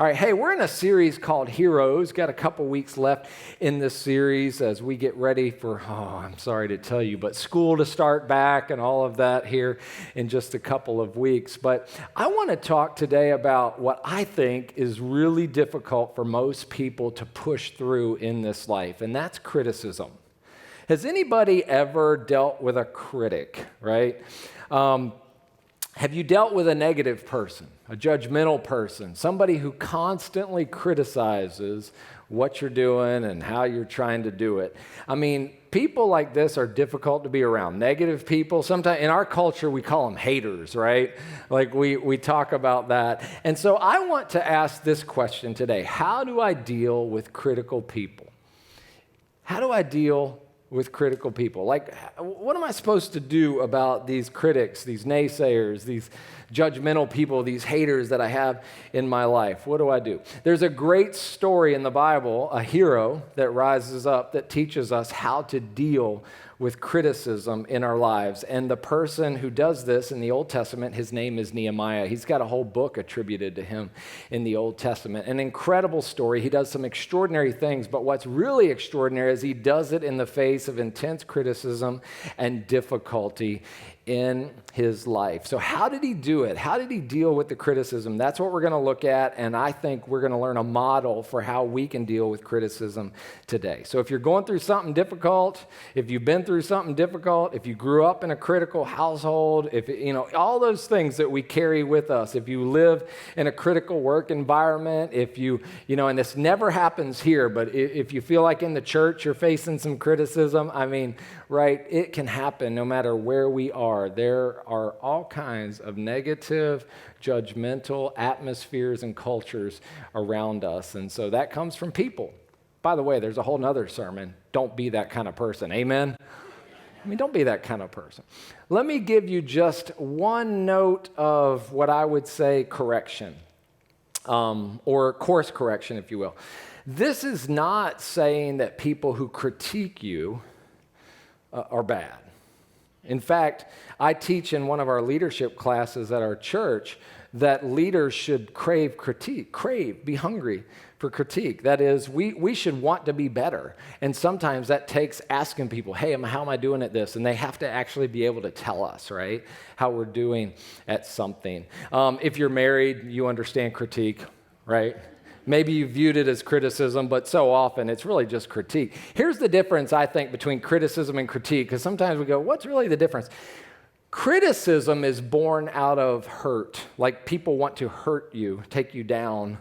All right, hey, we're in a series called Heroes. Got a couple weeks left in this series as we get ready for, I'm sorry to tell you, but school to start back and all of that here in just a couple of weeks. But I want to talk today about what I think is really difficult for most people to push through in this life, and that's criticism. Has anybody ever dealt with a critic, right? Have you dealt with a negative person, a judgmental person, somebody who constantly criticizes what you're doing and how you're trying to do it? I mean, people like this are difficult to be around. Negative people, sometimes in our culture, we call them haters, right? Like we talk about that. And so I want to ask this question today. How do I deal with critical people? How do I deal with critical people? Like, what am I supposed to do about these critics, these naysayers, these judgmental people, these haters that I have in my life? What do I do? There's a great story in the Bible, a hero that rises up that teaches us how to deal with criticism in our lives. And the person who does this in the Old Testament, his name is Nehemiah. He's got a whole book attributed to him in the Old Testament. An incredible story. He does some extraordinary things, but what's really extraordinary is he does it in the face of intense criticism and difficulty in his life. So how did he do it? How did he deal with the criticism? That's what we're going to look at, and I think we're going to learn a model for how we can deal with criticism today. So if you're going through something difficult, if you've been through something difficult, if you grew up in a critical household, if all those things that we carry with us, if you live in a critical work environment, if and this never happens here, but if you feel like in the church you're facing some criticism, right, it can happen no matter where we are. There are all kinds of negative, judgmental atmospheres and cultures around us. And so that comes from people. By the way, there's a whole nother sermon. Don't be that kind of person. Amen? Don't be that kind of person. Let me give you just one note of what I would say correction, or course correction, if you will. This is not saying that people who critique you are bad. In fact, I teach in one of our leadership classes at our church that leaders should crave critique, be hungry for critique. That is, we should want to be better. And sometimes that takes asking people, hey, how am I doing at this? And they have to actually be able to tell us, right, how we're doing at something. If you're married, you understand critique, right? Maybe you viewed it as criticism, but so often it's really just critique. Here's the difference, I think, between criticism and critique, because sometimes we go, what's really the difference? Criticism is born out of hurt, like people want to hurt you, take you down.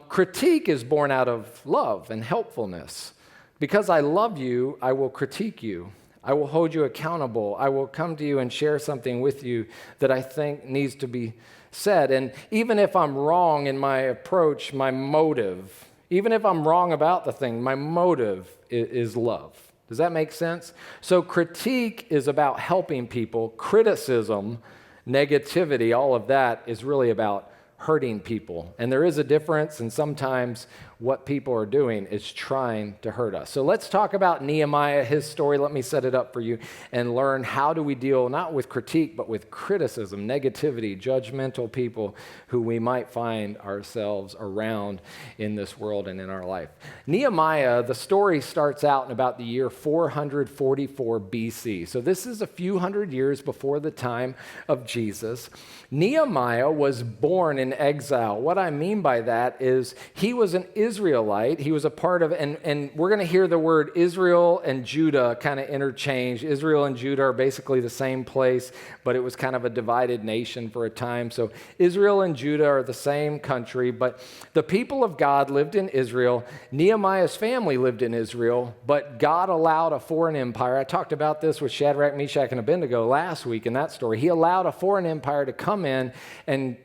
Critique is born out of love and helpfulness. Because I love you, I will critique you. I will hold you accountable. I will come to you and share something with you that I think needs to be said. And even if I'm wrong in my approach, my motive, even if I'm wrong about the thing, my motive is love. Does that make sense? So critique is about helping people. Criticism, negativity, all of that is really about hurting people. And there is a difference, and sometimes what people are doing is trying to hurt us. So let's talk about Nehemiah, his story. Let me set it up for you and learn how do we deal not with critique, but with criticism, negativity, judgmental people who we might find ourselves around in this world and in our life. Nehemiah, the story starts out in about the year 444 BC. So this is a few hundred years before the time of Jesus. Nehemiah was born in exile. What I mean by that is he was an Israelite. He was a part of, and we're going to hear the word Israel and Judah kind of interchange. Israel and Judah are basically the same place, but it was kind of a divided nation for a time. So Israel and Judah are the same country, but the people of God lived in Israel. Nehemiah's family lived in Israel, but God allowed a foreign empire. I talked about this with Shadrach, Meshach, and Abednego last week in that story. He allowed a foreign empire to come in and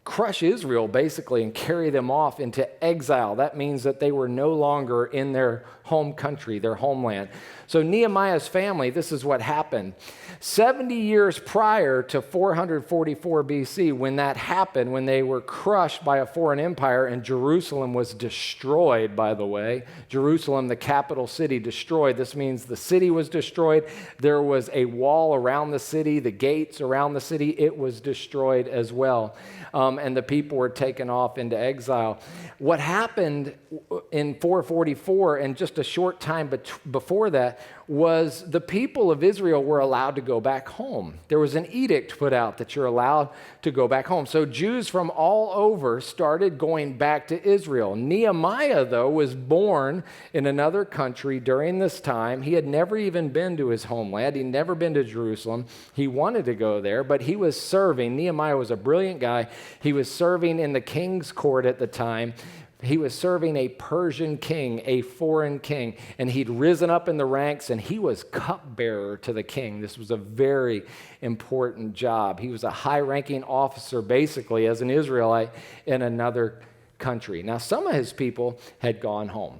crush Israel, basically, and carry them off into exile. That means that they were no longer in their home country, their homeland. So Nehemiah's family, this is what happened. 70 years prior to 444 BC, when that happened, when they were crushed by a foreign empire and Jerusalem was destroyed, by the way, Jerusalem, the capital city, destroyed. This means the city was destroyed. There was a wall around the city, the gates around the city, it was destroyed as well. and the people were taken off into exile. What happened in 444, and just a short time before that, was the people of Israel were allowed to go back home. There was an edict put out that you're allowed to go back home. So Jews from all over started going back to Israel. Nehemiah, though, was born in another country during this time. He had never even been to his homeland. He'd never been to Jerusalem. He wanted to go there, but he was serving. Nehemiah was a brilliant guy. He was serving in the king's court at the time. He was serving a Persian king, a foreign king, and he'd risen up in the ranks, and he was cupbearer to the king. This was a very important job. He was a high-ranking officer, basically, as an Israelite in another country. Now, some of his people had gone home.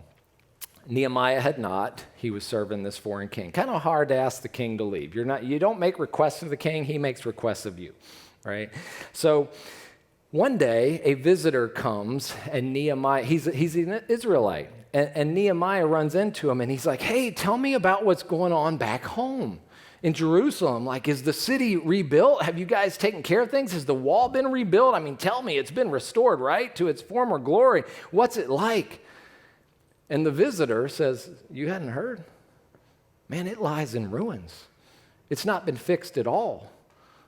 Nehemiah had not. He was serving this foreign king. Kind of hard to ask the king to leave. You don't make requests of the king. He makes requests of you, right? So one day, a visitor comes, and Nehemiah, he's an Israelite, and Nehemiah runs into him, and he's like, hey, tell me about what's going on back home in Jerusalem. Like, is the city rebuilt? Have you guys taken care of things? Has the wall been rebuilt? I mean, tell me, it's been restored, right, to its former glory. What's it like? And the visitor says, you hadn't heard? Man, it lies in ruins. It's not been fixed at all.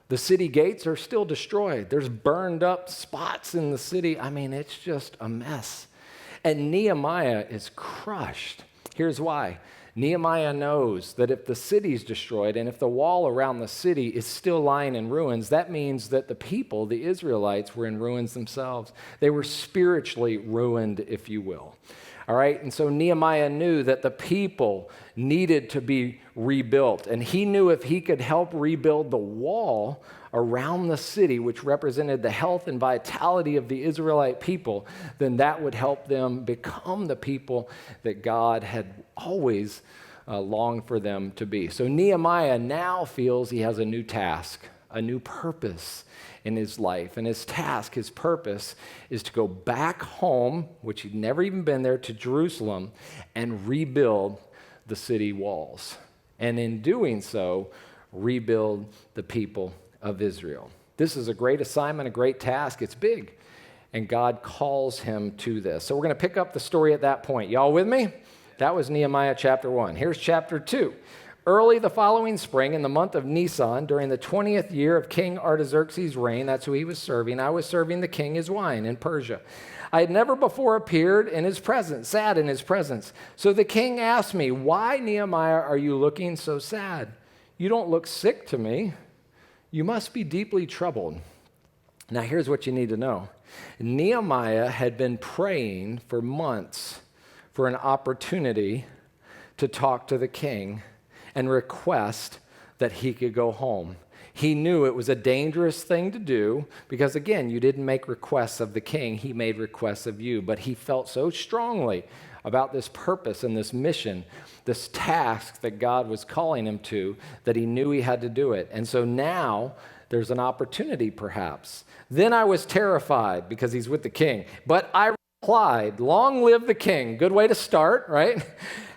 The city gates are still destroyed. There's burned up spots in the city. I mean, it's just a mess. And Nehemiah is crushed. Here's why. Nehemiah knows that if the city's destroyed and if the wall around the city is still lying in ruins, that means that the people, the Israelites, were in ruins themselves. They were spiritually ruined, if you will. All right, and so Nehemiah knew that the people needed to be rebuilt, and he knew if he could help rebuild the wall around the city, which represented the health and vitality of the Israelite people, then that would help them become the people that God had always longed for them to be. So Nehemiah now feels he has a new task, a new purpose in his life. And his task, his purpose, is to go back home, which he'd never even been there, to Jerusalem, and rebuild the city walls. And in doing so, rebuild the people of Israel. This is a great assignment, a great task. It's big. And God calls him to this. So we're going to pick up the story at that point. Y'all with me? That was Nehemiah chapter 1. Here's chapter 2. Early the following spring, in the month of Nisan, during the 20th year of King Artaxerxes' reign, that's who he was serving, I was serving the king his wine in Persia. I had never before appeared in his presence, sad in his presence. So the king asked me, why, Nehemiah, are you looking so sad? You don't look sick to me. You must be deeply troubled. Now here's what you need to know. Nehemiah had been praying for months for an opportunity to talk to the king and request that he could go home. He knew it was a dangerous thing to do because, again, you didn't make requests of the king. He made requests of you. But he felt so strongly about this purpose and this mission, this task that God was calling him to, that he knew he had to do it. And so now there's an opportunity, perhaps. Then I was terrified because he's with the king. But I replied, long live the king. Good way to start, right?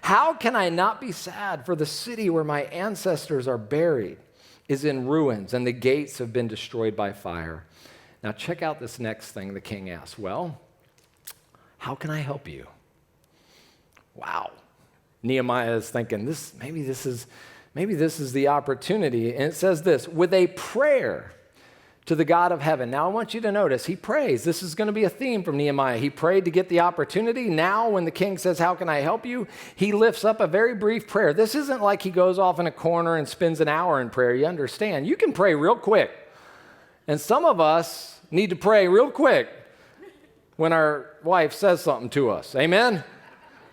How can I not be sad? For the city where my ancestors are buried is in ruins, and the gates have been destroyed by fire. Now check out this next thing the king asks. Well, how can I help you? Wow. Nehemiah is thinking, maybe this is the opportunity. And it says this, with a prayer to the God of heaven. Now I want you to notice, he prays. This is going to be a theme from Nehemiah. He prayed to get the opportunity. Now when the king says, how can I help you? He lifts up a very brief prayer. This isn't like he goes off in a corner and spends an hour in prayer. You understand? You can pray real quick. And some of us need to pray real quick when our wife says something to us. Amen?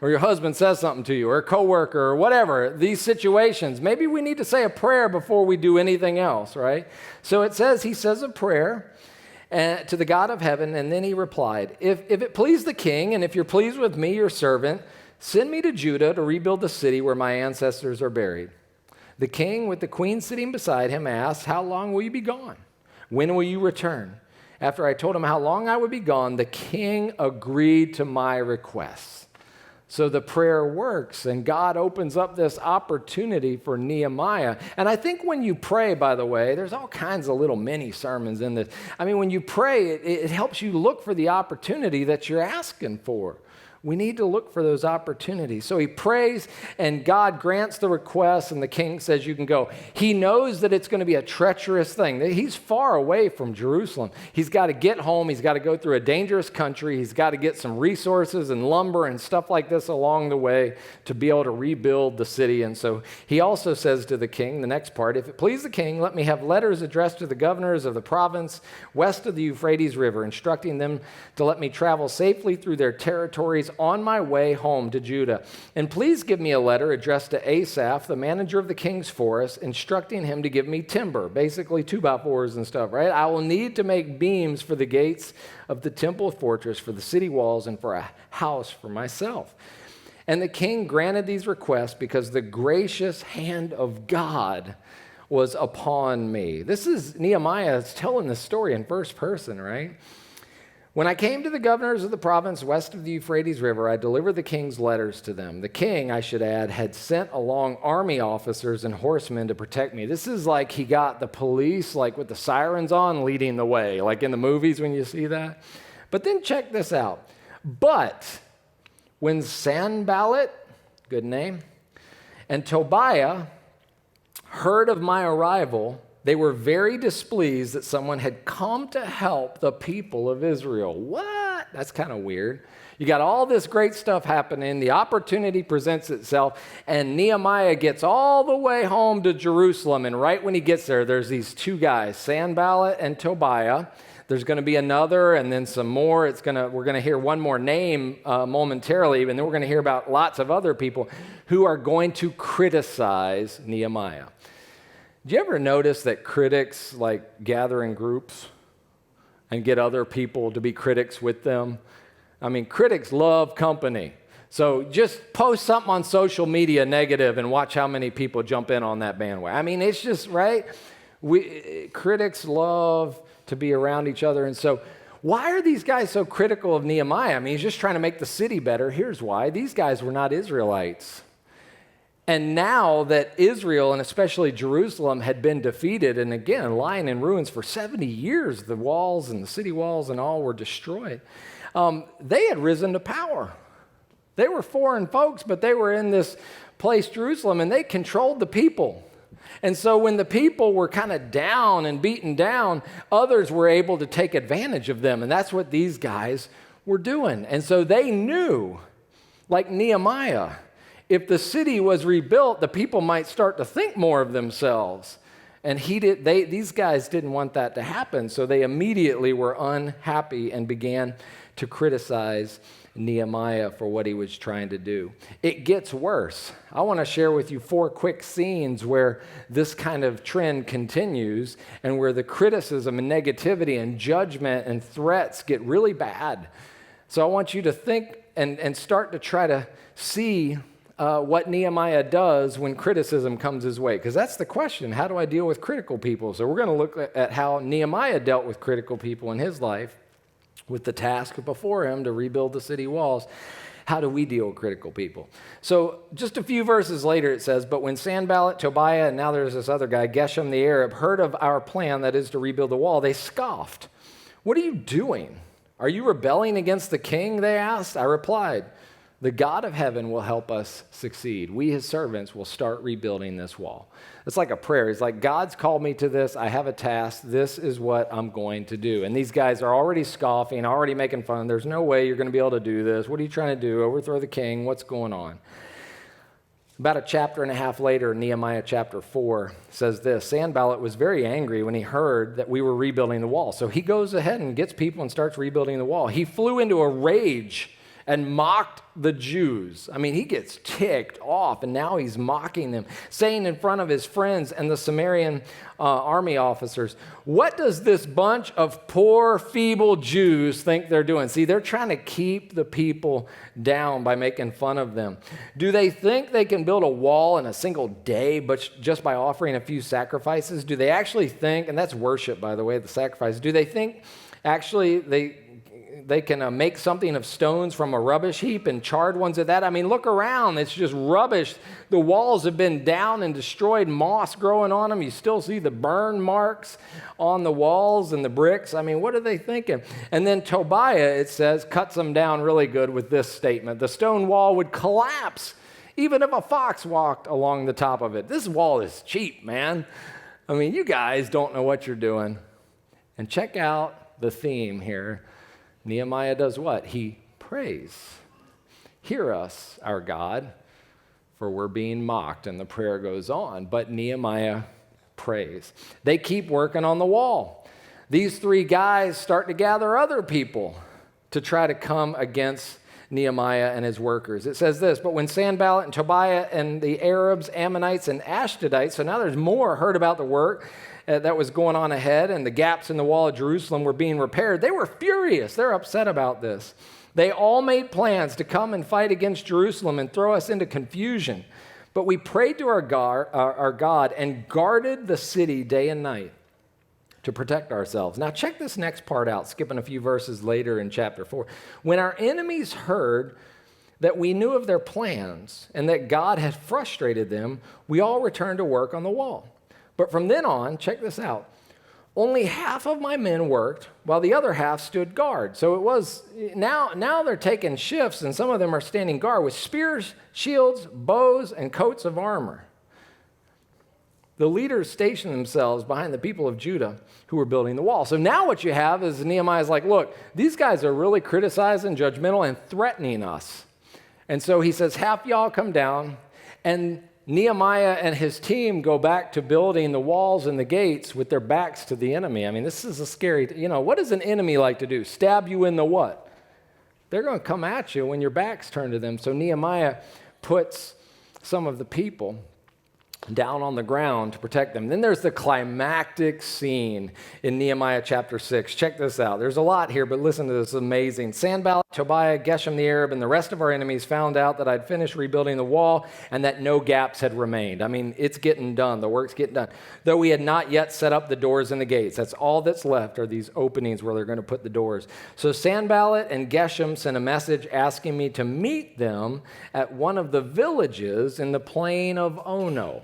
Or your husband says something to you, or a coworker, or whatever, these situations. Maybe we need to say a prayer before we do anything else, right? So it says, he says a prayer to the God of heaven, and then he replied, if it please the king, and if you're pleased with me, your servant, send me to Judah to rebuild the city where my ancestors are buried. The king, with the queen sitting beside him, asked, how long will you be gone? When will you return? After I told him how long I would be gone, the king agreed to my request. So the prayer works, and God opens up this opportunity for Nehemiah. And I think when you pray, by the way, there's all kinds of little mini sermons in this. I mean, when you pray, it helps you look for the opportunity that you're asking for. We need to look for those opportunities. So he prays, and God grants the request, and the king says, you can go. He knows that it's going to be a treacherous thing. He's far away from Jerusalem. He's got to get home. He's got to go through a dangerous country. He's got to get some resources and lumber and stuff like this along the way to be able to rebuild the city. And so he also says to the king, the next part, if it please the king, let me have letters addressed to the governors of the province west of the Euphrates River, instructing them to let me travel safely through their territories on my way home to Judah. And please give me a letter addressed to Asaph, the manager of the king's forest, instructing him to give me timber, basically 2x4s and stuff, right? I will need to make beams for the gates of the temple fortress, for the city walls, and for a house for myself. And the king granted these requests because the gracious hand of God was upon me. This is Nehemiah telling this story in first person, right? When I came to the governors of the province west of the Euphrates River, I delivered the king's letters to them. The king, I should add, had sent along army officers and horsemen to protect me. This is like he got the police, like with the sirens on, leading the way, like in the movies when you see that. But then check this out. But when Sanballat, good name, and Tobiah heard of my arrival, they were very displeased that someone had come to help the people of Israel. What? That's kind of weird. You got all this great stuff happening. The opportunity presents itself, and Nehemiah gets all the way home to Jerusalem. And right when he gets there, there's these two guys, Sanballat and Tobiah. There's going to be another, and then some more. We're going to hear one more name momentarily, and then we're going to hear about lots of other people who are going to criticize Nehemiah. Do you ever notice that critics like gather in groups and get other people to be critics with them? I mean, critics love company. So just post something on social media negative and watch how many people jump in on that bandwagon. I mean, it's just, right? Critics love to be around each other. And so why are these guys so critical of Nehemiah? I mean, he's just trying to make the city better. Here's why. These guys were not Israelites. And now that Israel, and especially Jerusalem, had been defeated and again lying in ruins for 70 years, the walls and the city walls and all were destroyed, they had risen to power. They were foreign folks, but they were in this place, Jerusalem, and they controlled the people. And so when the people were kind of down and beaten down, others were able to take advantage of them. And that's what these guys were doing. And so they knew, like Nehemiah, if the city was rebuilt, the people might start to think more of themselves. And these guys didn't want that to happen, so they immediately were unhappy and began to criticize Nehemiah for what he was trying to do. It gets worse. I want to share with you 4 quick scenes where this kind of trend continues and where the criticism and negativity and judgment and threats get really bad. So I want you to think and start to try to see what Nehemiah does when criticism comes his way. Because that's the question. How do I deal with critical people? So we're going to look at how Nehemiah dealt with critical people in his life with the task before him to rebuild the city walls. How do we deal with critical people? So just a few verses later it says, but when Sanballat, Tobiah, and now there's this other guy, Geshem the Arab, heard of our plan, that is to rebuild the wall, they scoffed. What are you doing? Are you rebelling against the king? They asked. I replied, the God of heaven will help us succeed. We, his servants, will start rebuilding this wall. It's like a prayer. It's like, God's called me to this. I have a task. This is what I'm going to do. And these guys are already scoffing, already making fun. There's no way you're going to be able to do this. What are you trying to do? Overthrow the king? What's going on? About a chapter and a half later, Nehemiah chapter 4 says this, Sanballat was very angry when he heard that we were rebuilding the wall. So he goes ahead and gets people and starts rebuilding the wall. He flew into a rage and mocked the Jews. I mean, he gets ticked off, and now he's mocking them, saying in front of his friends and the Samaritan army officers, what does this bunch of poor, feeble Jews think they're doing? See, they're trying to keep the people down by making fun of them. Do they think they can build a wall in a single day, but just by offering a few sacrifices? Do they actually think, and that's worship, by the way, the sacrifice, do they think actually they can make something of stones from a rubbish heap and charred ones at that. I mean, look around. It's just rubbish. The walls have been down and destroyed, moss growing on them. You still see the burn marks on the walls and the bricks. I mean, what are they thinking? And then Tobiah, it says, cuts them down really good with this statement. The stone wall would collapse even if a fox walked along the top of it. This wall is cheap, man. I mean, you guys don't know what you're doing. And check out the theme here. Nehemiah does what? He prays. Hear us, our God, for we're being mocked. And the prayer goes on. But Nehemiah prays. They keep working on the wall. These three guys start to gather other people to try to come against Nehemiah and his workers. It says this, but when Sanballat and Tobiah and the Arabs, Ammonites, and Ashdodites, so now there's more, heard about the work that was going on ahead and the gaps in the wall of Jerusalem were being repaired, they were furious. They're upset about this. They all made plans to come and fight against Jerusalem and throw us into confusion. But we prayed to our God and guarded the city day and night to protect ourselves. Now check this next part out, skipping a few verses later in chapter 4. When our enemies heard that we knew of their plans and that God had frustrated them, we all returned to work on the wall. But from then on, check this out, only half of my men worked while the other half stood guard. So it was, now they're taking shifts and some of them are standing guard with spears, shields, bows, and coats of armor. The leaders stationed themselves behind the people of Judah who were building the wall. So now what you have is Nehemiah's like, look, these guys are really criticizing, judgmental, and threatening us. And so he says, half y'all come down, and Nehemiah and his team go back to building the walls and the gates with their backs to the enemy. I mean, this is a scary, what does an enemy like to do? Stab you in the what? They're going to come at you when your back's turned to them. So Nehemiah puts some of the people down on the ground to protect them. Then there's the climactic scene in Nehemiah chapter 6. Check this out. There's a lot here, but listen to this. It's amazing. Sanballat, Tobiah, Geshem the Arab, and the rest of our enemies found out that I'd finished rebuilding the wall and that no gaps had remained. I mean, it's getting done. The work's getting done. Though we had not yet set up the doors and the gates. That's all that's left are these openings where they're going to put the doors. So Sanballat and Geshem sent a message asking me to meet them at one of the villages in the plain of Ono.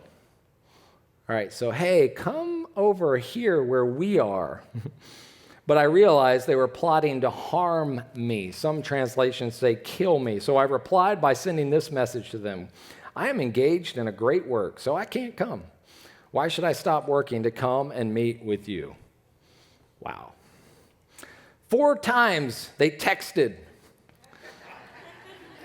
All right, so hey, come over here where we are. But I realized they were plotting to harm me. Some translations say kill me. So I replied by sending this message to them. I am engaged in a great work, so I can't come. Why should I stop working to come and meet with you? Wow. 4 times they texted,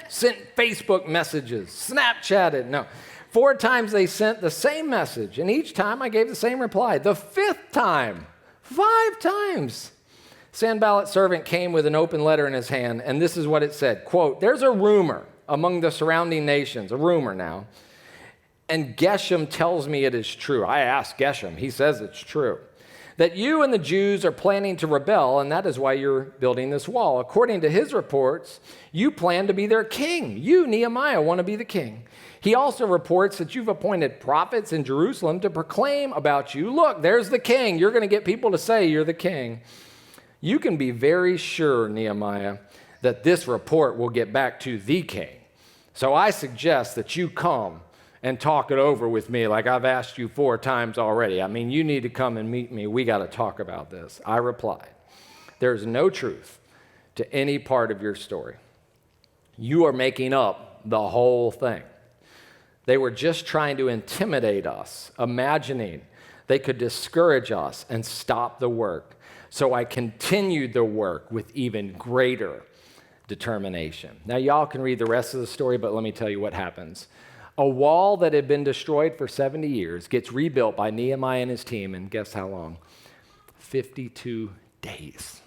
sent Facebook messages, Snapchatted. No. 4 times they sent the same message, and each time I gave the same reply. The 5th time, 5 times, Sanballat's servant came with an open letter in his hand, and this is what it said, quote, there's a rumor among the surrounding nations, a rumor now, and Geshem tells me it is true. I asked Geshem, he says it's true, that you and the Jews are planning to rebel, and that is why you're building this wall. According to his reports, you plan to be their king. You, Nehemiah, want to be the king. He also reports that you've appointed prophets in Jerusalem to proclaim about you. Look, there's the king. You're going to get people to say you're the king. You can be very sure, Nehemiah, that this report will get back to the king. So I suggest that you come and talk it over with me like I've asked you 4 times already. I mean, you need to come and meet me. We got to talk about this. I replied, there's no truth to any part of your story. You are making up the whole thing. They were just trying to intimidate us, imagining they could discourage us and stop the work. So I continued the work with even greater determination. Now, y'all can read the rest of the story, but let me tell you what happens. A wall that had been destroyed for 70 years gets rebuilt by Nehemiah and his team, and guess how long? 52 days.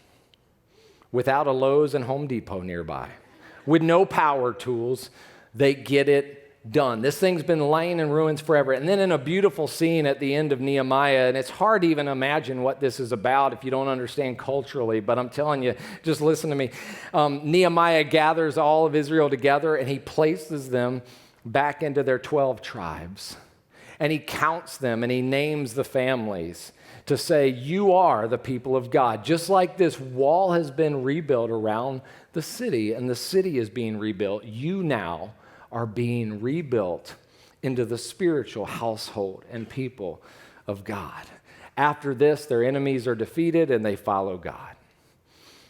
Without a Lowe's and Home Depot nearby. With no power tools, they get it done. This thing's been laying in ruins forever. And then in a beautiful scene at the end of Nehemiah, and it's hard to even imagine what this is about if you don't understand culturally, but I'm telling you, just listen to me. Nehemiah gathers all of Israel together and he places them back into their 12 tribes. And he counts them and he names the families to say, you are the people of God. Just like this wall has been rebuilt around the city, and the city is being rebuilt, you now are being rebuilt into the spiritual household and people of God. After this, their enemies are defeated and they follow God.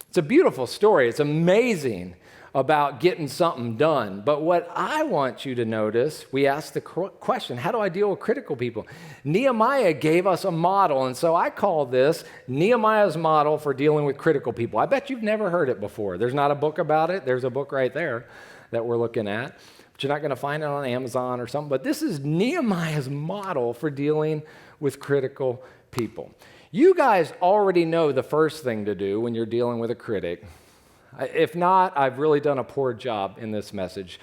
It's a beautiful story. It's amazing about getting something done. But what I want you to notice, we asked the question, how do I deal with critical people? Nehemiah gave us a model, and so I call this Nehemiah's model for dealing with critical people. I bet you've never heard it before. There's not a book about it. There's a book right there that we're looking at. But you're not going to find it on Amazon or something. But this is Nehemiah's model for dealing with critical people. You guys already know the first thing to do when you're dealing with a critic. If not, I've really done a poor job in this message.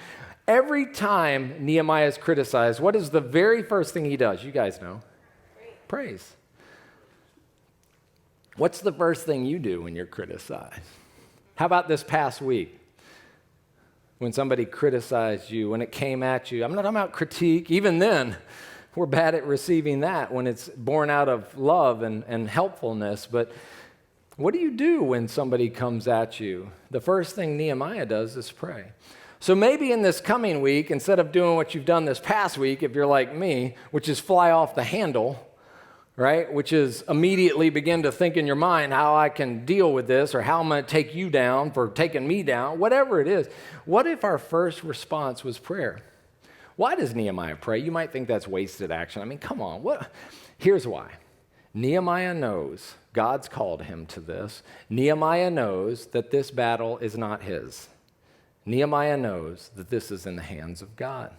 Every time Nehemiah is criticized, what is the very first thing he does? You guys know. Praise. What's the first thing you do when you're criticized? How about this past week? When somebody criticized you, when it came at you. I'm not talking about critique. Even then, we're bad at receiving that when it's born out of love and helpfulness. But what do you do when somebody comes at you? The first thing Nehemiah does is pray. So maybe in this coming week, instead of doing what you've done this past week, if you're like me, which is fly off the handle, right? Which is immediately begin to think in your mind how I can deal with this or how I'm going to take you down for taking me down, whatever it is. What if our first response was prayer? Why does Nehemiah pray? You might think that's wasted action. I mean, come on. Here's why. Nehemiah knows God's called him to this. Nehemiah knows that this battle is not his. Nehemiah knows that this is in the hands of God.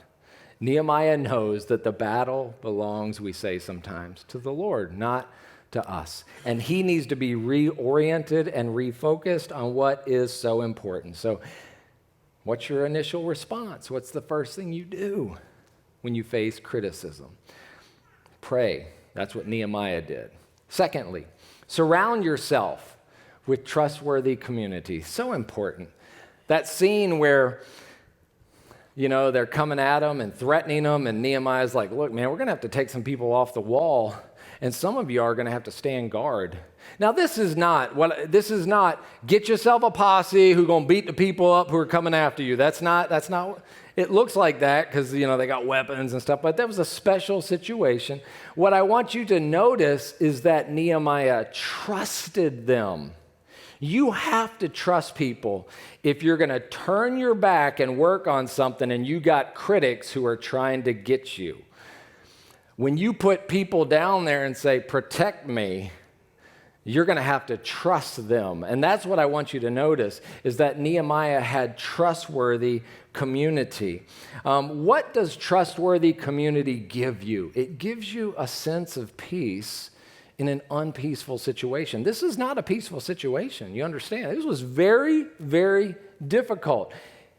Nehemiah knows that the battle belongs, we say sometimes, to the Lord, not to us. And he needs to be reoriented and refocused on what is so important. So, what's your initial response? What's the first thing you do when you face criticism? Pray. That's what Nehemiah did. Secondly, surround yourself with trustworthy community. So important. That scene where, they're coming at him and threatening him, and Nehemiah's like, look, man, we're going to have to take some people off the wall, and some of you are going to have to stand guard. Now, this is not get yourself a posse who's going to beat the people up who are coming after you. That's not, it looks like that because, they got weapons and stuff, but that was a special situation. What I want you to notice is that Nehemiah trusted them. You have to trust people if you're going to turn your back and work on something and you got critics who are trying to get you. When you put people down there and say, protect me, you're going to have to trust them. And that's what I want you to notice, is that Nehemiah had trustworthy community. What does trustworthy community give you? It gives you a sense of peace in an unpeaceful situation. This is not a peaceful situation, you understand? This was very, very difficult.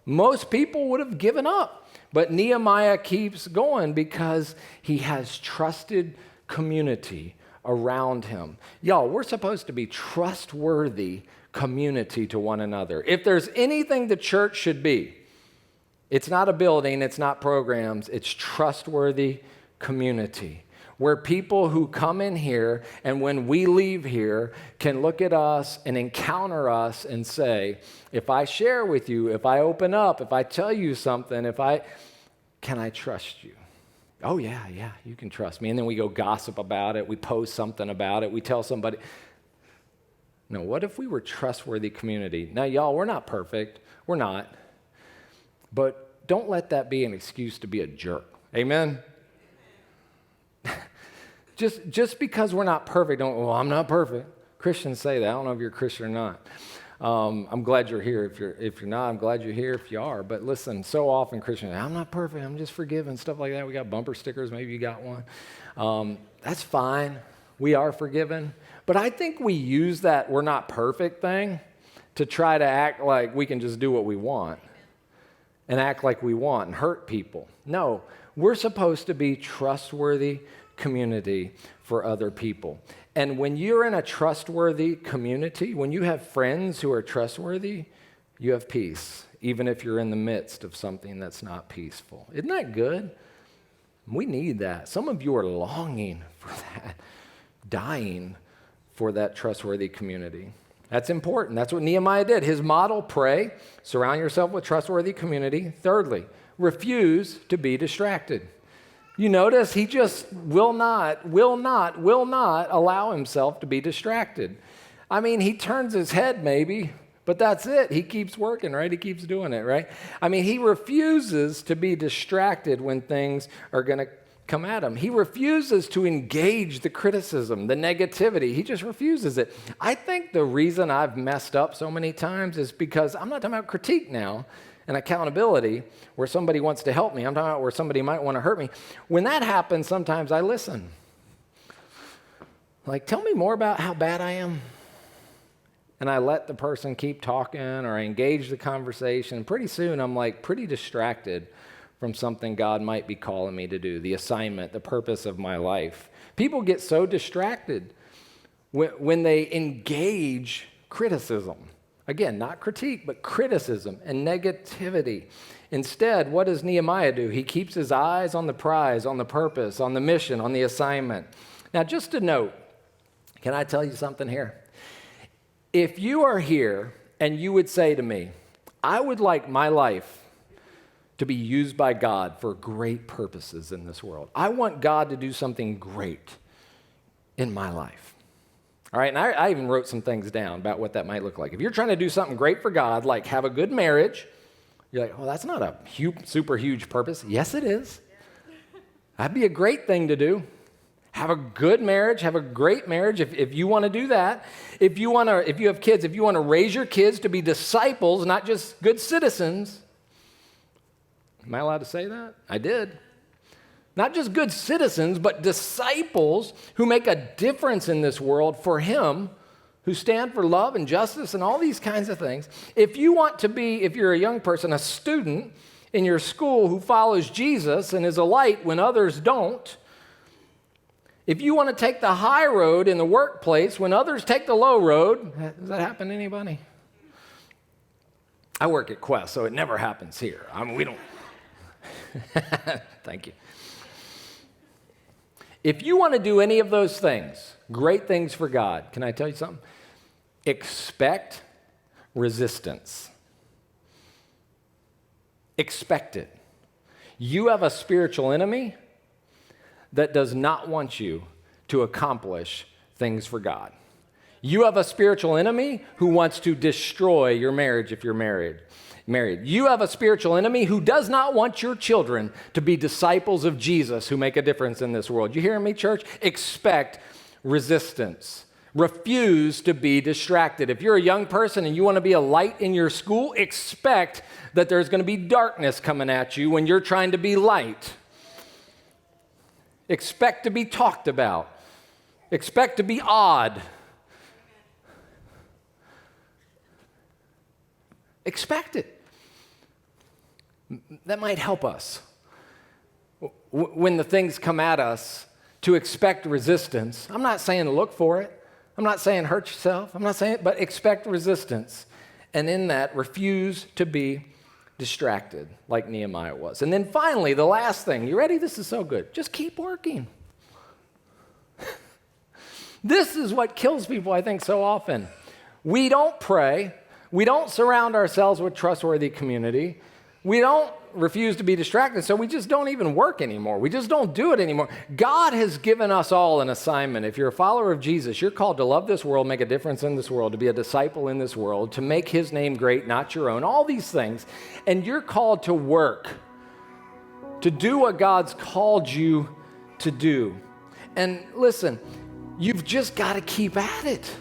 Most people would have given up, but Nehemiah keeps going because he has trusted community around him. Y'all, we're supposed to be trustworthy community to one another. If there's anything the church should be, it's not a building, it's not programs, it's trustworthy community. Where people who come in here and when we leave here can look at us and encounter us and say, if I share with you, if I open up, if I tell you something, can I trust you? Oh, yeah, you can trust me. And then we go gossip about it. We post something about it. We tell somebody. No, what if we were trustworthy community? Now, y'all, we're not perfect. We're not. But don't let that be an excuse to be a jerk. Amen? Just because we're not perfect, I'm not perfect. Christians say that. I don't know if you're a Christian or not. I'm glad you're here. If you're not, I'm glad you're here if you are. But listen, so often Christians say, I'm not perfect, I'm just forgiven, stuff like that. We got bumper stickers, maybe you got one. That's fine. We are forgiven. But I think we use that we're not perfect thing to try to act like we can just do what we want and act like we want and hurt people. No, we're supposed to be trustworthy community for other people. And when you're in a trustworthy community, when you have friends who are trustworthy, you have peace, even if you're in the midst of something that's not peaceful. Isn't that good? We need that. Some of you are longing for that. dying for that trustworthy community. That's important. That's what Nehemiah did. His model, pray, surround yourself with trustworthy community. Thirdly, refuse to be distracted. You notice he just will not allow himself to be distracted. I mean, he turns his head maybe, but that's it. He keeps working, right? He keeps doing it, right? I mean, he refuses to be distracted when things are going to come at him. He refuses to engage the criticism, the negativity. He just refuses it. I think the reason I've messed up so many times is because I'm not talking about critique now and accountability where somebody wants to help me. I'm talking about where somebody might want to hurt me. When that happens, sometimes I listen. Like, tell me more about how bad I am. And I let the person keep talking or I engage the conversation. Pretty soon I'm like pretty distracted from something God might be calling me to do, the assignment, the purpose of my life. People get so distracted when they engage criticism. Again, not critique, but criticism and negativity. Instead, what does Nehemiah do? He keeps his eyes on the prize, on the purpose, on the mission, on the assignment. Now, just a note, can I tell you something here? If you are here and you would say to me, I would like my life to be used by God for great purposes in this world. I want God to do something great in my life. All right, and I even wrote some things down about what that might look like. If you're trying to do something great for God, like have a good marriage, you're like, well, that's not a super huge purpose. Yes, it is. That'd be a great thing to do. Have a good marriage, have a great marriage if you want to do that. If you have kids, if you want to raise your kids to be disciples, not just good citizens. Am I allowed to say that? I did. Not just good citizens, but disciples who make a difference in this world for Him, who stand for love and justice and all these kinds of things. If you want to be, if you're a young person, a student in your school who follows Jesus and is a light when others don't, if you want to take the high road in the workplace when others take the low road, does that happen to anybody? I work at Quest, so it never happens here. I mean, we don't. Thank you. If you want to do any of those things, great things for God, can I tell you something? Expect resistance. Expect it. You have a spiritual enemy that does not want you to accomplish things for God. You have a spiritual enemy who wants to destroy your marriage if you're married. You have a spiritual enemy who does not want your children to be disciples of Jesus who make a difference in this world. You hearing me, church? Expect resistance. Refuse to be distracted. If you're a young person and you want to be a light in your school, expect that there's going to be darkness coming at you when you're trying to be light. Expect to be talked about. Expect to be odd. Expect it. That might help us when the things come at us to expect resistance. I'm not saying look for it. I'm not saying hurt yourself. I'm not saying, but expect resistance. And in that, refuse to be distracted like Nehemiah was. And then finally, the last thing. You ready? This is so good. Just keep working. This is what kills people, I think, so often. We don't pray. We don't surround ourselves with trustworthy community. We don't refuse to be distracted, so we just don't even work anymore. We just don't do it anymore. God has given us all an assignment. If you're a follower of Jesus, you're called to love this world, make a difference in this world, to be a disciple in this world, to make His name great, not your own, all these things. And you're called to work, to do what God's called you to do. And listen, you've just got to keep at it.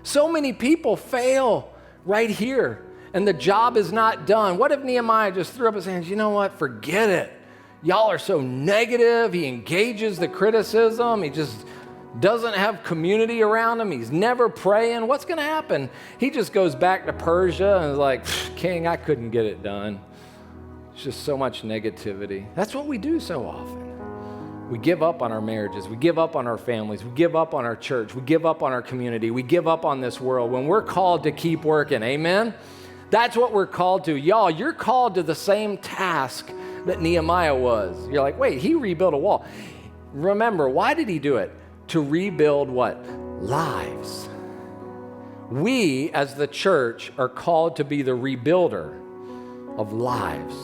So many people fail right here, and the job is not done. What if Nehemiah just threw up his hands? You know what? Forget it. Y'all are so negative. He engages the criticism. He just doesn't have community around him. He's never praying. What's going to happen? He just goes back to Persia and is like, King, I couldn't get it done. It's just so much negativity. That's what we do so often. We give up on our marriages. We give up on our families. We give up on our church. We give up on our community. We give up on this world when we're called to keep working. Amen? That's what we're called to. Y'all, you're called to the same task that Nehemiah was. You're like, wait, he rebuilt a wall. Remember, why did he do it? to rebuild what? Lives. We, as the church, are called to be the rebuilder of lives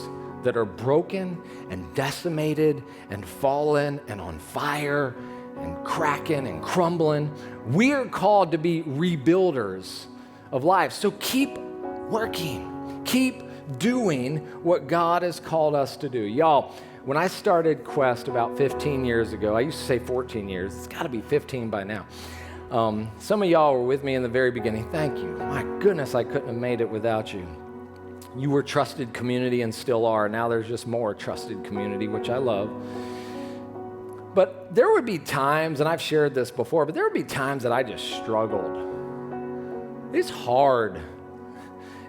that are broken and decimated and fallen and on fire and cracking and crumbling. We are called to be rebuilders of lives. So keep working. Keep doing what God has called us to do. Y'all, when I started Quest about 15 years ago, I used to say 14 years. It's got to be 15 by now. Some of y'all were with me in the very beginning. Thank you. My goodness, I couldn't have made it without you. You were trusted community and still are. Now there's just more trusted community, which I love. But there would be times, and I've shared this before, but there would be times that I just struggled. It's hard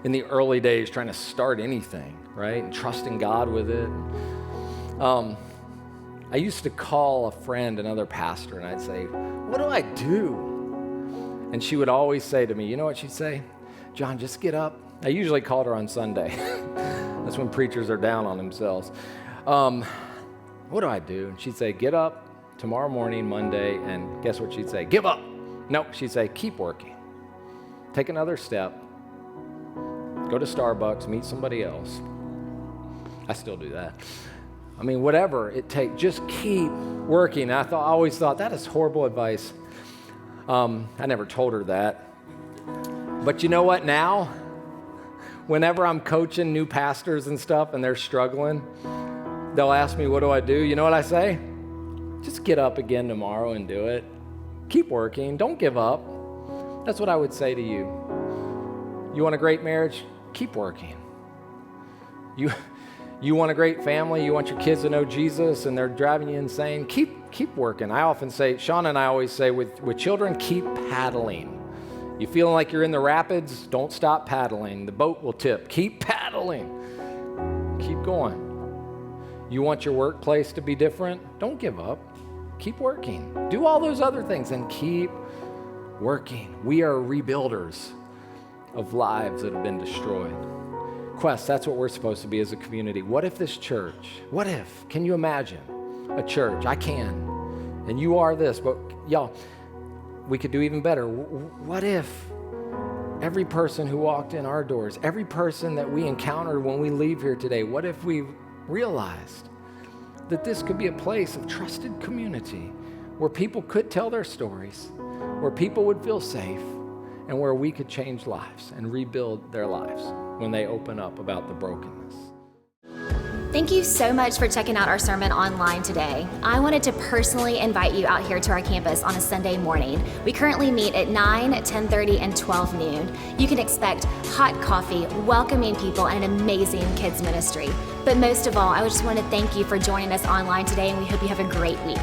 in the early days trying to start anything, right? And trusting God with it. I used to call a friend, another pastor, and I'd say, what do I do? And she would always say to me, you know what she'd say? John, just get up. I usually called her on Sunday. That's when preachers are down on themselves. What do I do? And she'd say, get up tomorrow morning, Monday, and guess what she'd say? Give up. No, she'd say, keep working. Take another step. Go to Starbucks, meet somebody else. I still do that. I mean, whatever it takes, just keep working. I always thought that is horrible advice. I never told her that. But you know what now? Whenever I'm coaching new pastors and stuff and they're struggling, they'll ask me, what do I do? You know what I say? Just get up again tomorrow and do it. Keep working. Don't give up. That's what I would say to you. You want a great marriage? Keep working. You want a great family? You want your kids to know Jesus and they're driving you insane? Keep working. I often say, Sean and I always say with children, keep paddling. You feeling like you're in the rapids? Don't stop paddling. The boat will tip. Keep paddling. Keep going. You want your workplace to be different? Don't give up. Keep working. Do all those other things and keep working. We are rebuilders of lives that have been destroyed. Quest, that's what we're supposed to be as a community. What if this church, can you imagine a church? I can. And you are this, but y'all, we could do even better. What if every person who walked in our doors, every person that we encountered when we leave here today, what if we realized that this could be a place of trusted community where people could tell their stories, where people would feel safe, and where we could change lives and rebuild their lives when they open up about the brokenness. Thank you so much for checking out our sermon online today. I wanted to personally invite you out here to our campus on a Sunday morning. We currently meet at 9, 10:30, and 12 noon. You can expect hot coffee, welcoming people, and an amazing kids ministry. But most of all, I just want to thank you for joining us online today, and we hope you have a great week.